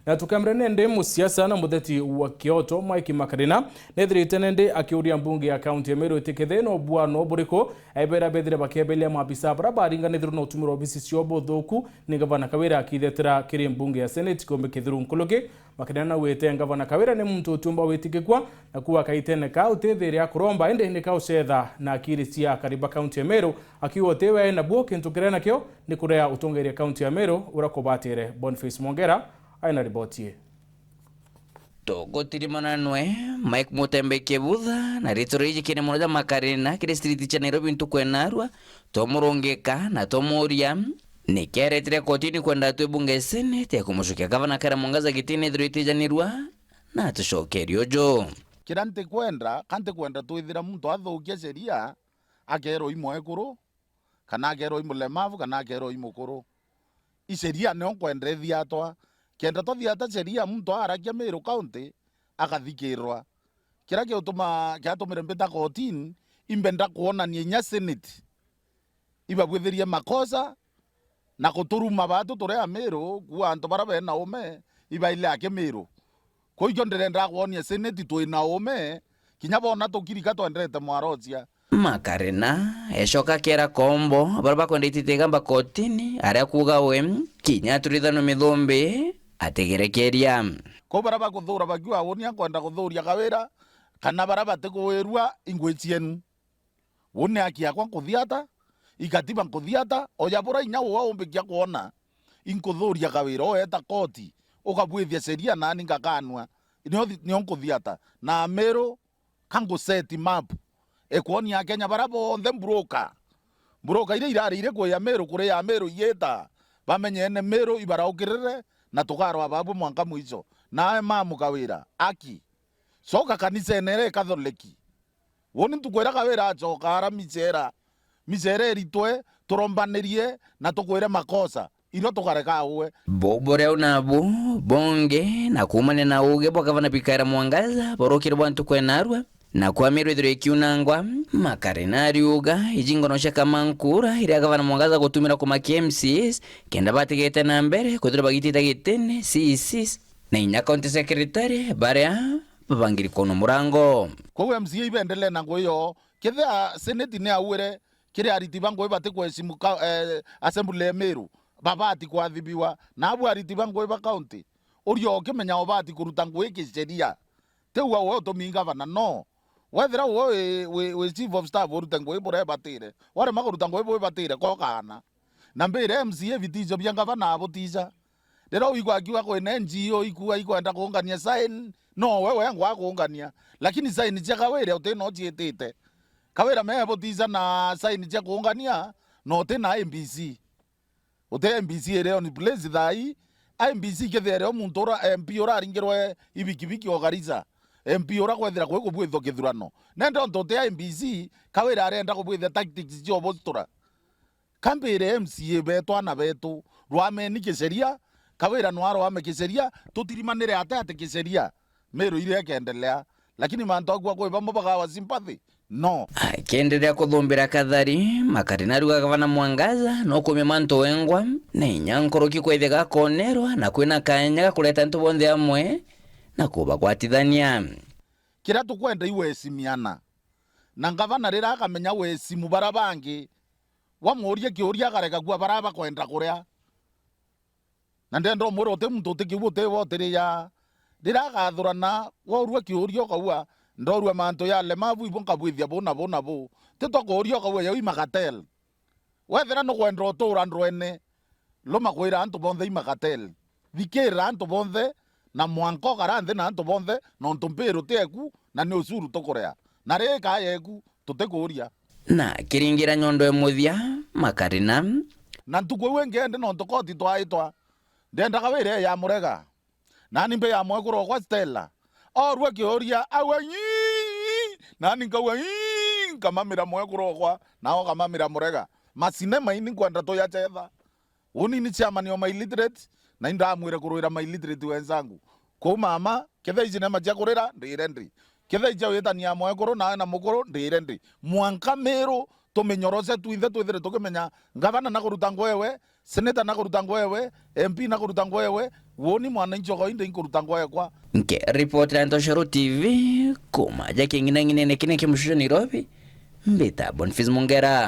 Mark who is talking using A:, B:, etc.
A: Na tukamrene nde musiasa na mutheti wa Kyoto Mike Makarina nethirite nende akiuria mbunge ya kaunti ya Meru itiketheno bwano buriko aibera bethire bakebelia mabisa bara baringa nethiro no tumiro bisi siobo thuku ni gavana Kawira akithetera kiri mbunge ya Senate kombe kithiru nkuluge. Makarina wete gavana Kawira ni muntu utumba witikikwa na kuwa kaitene kaunti thiri akuromba ende ni kaucetha na akiri cia kariba kaunti ya Meru akiwa tewe na buo kintu kirena kio ni kurea utongeria kaunti ya Meru urakobatire. Boniface Mongera aina riboti
B: togotirimana nwe Mike Mutembe Kebutha na ritoriji kine moja Makarina kire street cha Nairobi ntukwenarwa tomurongeka na tomoria nikeretire kotini kwenda tu bunge Senate ya kumushukia gavana Kara Mwangaza gitine thiritijanirwa na tushokerio jo
C: kirante kwenda kante kwenda tuithira muntu athukia sheria akero imwekuru kana akero imulemavu kana akero imukuru iseria no kwendethia atwa kenda tothiata sheria muntu arakia Meru County akathikirwa kira kiutuma kiatumire mbeta kotini imbenda kuonania nya Senate ibagwithirie makosa na kuturuma batu turea Meru kuwa antu bara bena ume ibaile ake Meru koijo ndirenda kuonia Senate twina ume kinya bona tukirika twendete mwarocia
B: Makarina eshoka kera kombo baraba kwenda ititegamba kotini aria kuga we kinya turithano mithombe ategerekeria
C: ko baraba kuthura bagiwa wonia kwenda kuthuria Kawira kana baraba tekuwirwa ingwechienu wone akia kwa kuthiata ikatiba kuthiata oyabura inya wo ombekia kuona inkuthuria Kawira oeta koti ukabwithia sheria nani ngakanwa ni onkuthiata na Meru kango set map ekuonia Kenya barabo on them broker ile irarire kwa ya Meru kure ya Meru yeta bamenye ene Meru ibaraukirire na tukaro ababu mwanka mwizo na mamu Kawira aki soka kanisa enere katholiki woni tukwera Kawira achoka ara mizere ritwe turombanirie na tukwere makosa ino tukareka uwe
B: bobore unabo bonge na kumane na uge boka vana Kara Mwangaza borokire bwantu kwenarwa na kwa Meru ithire kiunangwa Makarina ariuga ijingono shaka mankura ira gavana Mwangaza gutumira ku MCs kenda batigete na mbere kuthira bagitita gitene CCs na inya county secretary baria babangiri kono murango
C: kwa MCA ibendele na ngoyo ketha Senate ne awire kire aritiba ngoyo bate kwesimu assembly ya Meru babati kwathibiwa na abu aritiba ngoyo ba county urio kimenya obati kuruta ngoyo kisheria tewa wo tominga bana no wethera wo we chief of staff uruta ngoyo bore batire ware makuruta ngoyo bore batire ko kana na mbere MCA vitizo byanga bana abutiza lero igwa kiwa ko NGO ikuwa ikwenda kuungania sign no wewe ngwa kuungania lakini sign cia Kawira uteno jietete Kawira mebutiza na sign cia kuungania no tena MBC ute MBC leo ni place thai MBC kethere muntu ora MP ora ringirwe ibikibiki ogariza MP ora kwethira kwe kubwitho kithurano nendo ntote MBC Kawira arenda kubwitha tactics cio bostura kambire MCA betwana betu rwameni kisheria Kawira nwaro ame kisheria tutirimanire ate kisheria Meru ile kendelea lakini mantogwa kwa bambo bagawa sympathy no
B: akiendelea kuthumbira kathari Makarina ruga gavana Mwangaza no kumya manto wengwa na inyankoroki kwethega konerwa na kwina kanya kuleta ntu bonthe amwe na kubakwatithania
C: kira tukwenda iwesimiana na gavana rira akamenya wesimu barabangi wamuria kiuria gareka gwa baraba kwenda kuria na ndendo murote muntu tikiwote wote ya rira gathurana worua kiuria kaua ndorua manto ya lemavu ibonka bwithia bona bo tito kuuria kaua ya imagatel wethera no kwenda otura ndrwene loma kwira antu bonthe imagatel vikira antu bonthe na mwanko garanthe na antu bonthe no ntumpiru teku na ni usuru tokorea na reka yeku tutekuria
B: na kiringira nyondo emuthia Makarina
C: na ntukwe wengende no tokoti twaitwa ndenda Kawira ya murega nani mbe ya mwekuro kwa Stella orwa kioria awanyi nani kawanyi kamamira mwekuro kwa nao kamamira murega masinema ini kwenda to ya chetha uni ni chama ni my illiterate na inda amwire kuruira my illiterate wenzangu ko mama ketha icinema cia kurira ndirendi ketha ija wetania mwekuro na mukuru ndirendi mwanka Meru tumenyorose tuithe tukimenya gavana na kuruta ngwewe senator na kuruta ngwewe MP na kuruta ngwewe woni mwananchi okainde inkuruta ngoya kwa
B: nke report ya Ntoshero TV kuma jake ngina ngine nekine kimushusho Nairobi mbita Boniface Mongera.